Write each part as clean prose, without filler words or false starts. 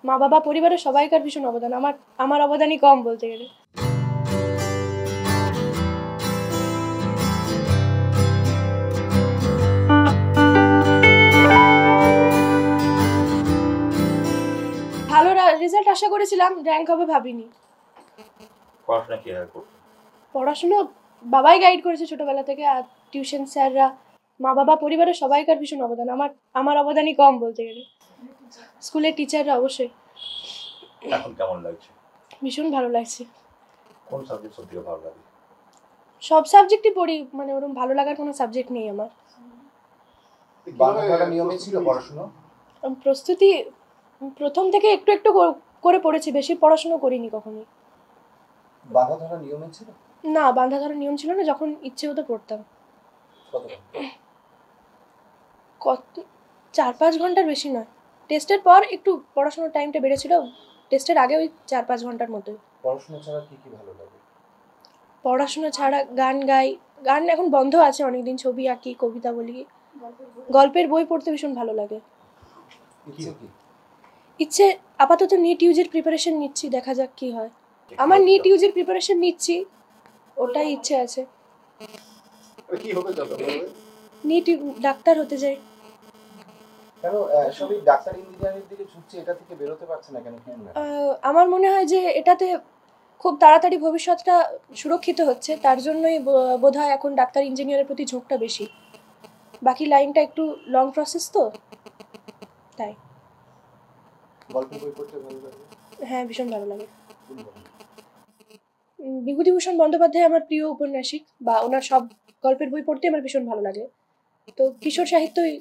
মা বাবা পরিবারের সবাইকার ভীষণ অবদান, আমার অবদানই কম বলতে গেলে। ভালো রেজাল্ট আশা করেছিলাম, র্যাঙ্ক হবে ভাবিনি। পড়াশোনা বাবাই গাইড করেছে ছোটবেলা থেকে, আর টিউশন স্যাররা, মা বাবা পরিবারের সবাইকার ভীষণ অবদান, আমার অবদানই কম বলতে গেলে। স্কুলের টিচাররা অবশ্যই। এখন কেমন লাগছে? ভীষণ ভালো লাগছে। কোন সাবজেক্ট সবথেকে ভালো লাগে? সব সাবজেক্টই পড়ি, মানে ওরকম ভালো লাগার কোনো সাবজেক্ট নেই আমার। বাংলা নিয়মে ছিল পড়াশোনা? প্রস্তুতি প্রথম থেকে একটু একটু করে পড়েছি, বেশি পড়াশোনা করিনি কখনোই। বাঁধা ধরা নিয়মে ছিল না, বাঁধা ধরা নিয়ম ছিল না, যখন ইচ্ছে হতো পড়তাম। কত 4-5 ঘন্টার বেশি নয়। টেস্টের পর একটু পড়াশোনার টাইমটা বেড়েছিল, টেস্টের আগে ওই 4-5 ঘন্টার মতো। পড়াশোনা ছাড়া কি কি ভালো লাগে? পড়াশোনা ছাড়া গান গাই, গান এখন বন্ধ আছে অনেকদিন, ছবি আঁকি, কবিতা বলি, গল্পের বই পড়তে ভীষণ ভালো লাগে। ইচ্ছে আপাতত নিট ইউজের প্রিপারেশন নিচ্ছি, দেখা যাক কি হয়। আমার নিট ইউজের প্রিপারেশন নিচ্ছি, ওটাই ইচ্ছে আছে। কি হবে নিট ডাক্তার হতে চাই। কেন সবাই ডাক্তার ইঞ্জিনিয়ারিং দিকে ঝুঁকছে, এটা থেকে বেরোতে পারছে না কেন? আমার মনে হয় যে এটাতে খুব তাড়াতাড়ি ভবিষ্যৎটা সুরক্ষিত হচ্ছে, তার জন্যই বোধহয় এখন ডাক্তার ইঞ্জিনিয়ারের প্রতি ঝোঁকটা বেশি। বাকি লাইনটা একটু লং প্রসেস তো, তাই। গল্পের বই পড়তে ভালো লাগে? হ্যাঁ, ভীষণ ভালো লাগে। বিভূতিভূষণ বন্দ্যোপাধ্যায় আমার প্রিয় উপন্যাসিক, বা ওনার সব গল্পের বই পড়তে আমার ভীষণ ভালো লাগে। তো কিশোর সাহিত্যই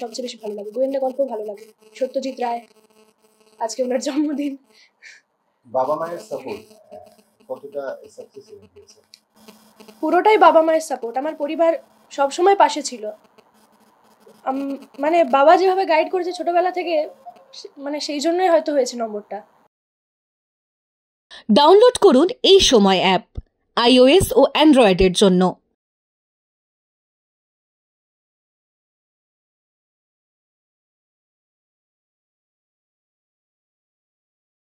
সবচেয়ে বেশি ভালো লাগে, গোয়েন্দা গল্পও ভালো লাগে। সত্যজিৎ রায়, আজকে ওনার জন্মদিন। বাবা মায়ের সাপোর্ট কতটা সাকসেস হয়েছে? পুরোটাই বাবা মায়ের সাপোর্ট। আমার পরিবার সবসময় পাশে ছিল, মানে বাবা যেভাবে গাইড করেছে ছোটবেলা থেকে, মানে সেই জন্যই হয়তো হয়েছে নম্বরটা। ডাউনলোড করুন এই সময় অ্যাপ iOS ও অ্যান্ড্রয়েডের জন্য।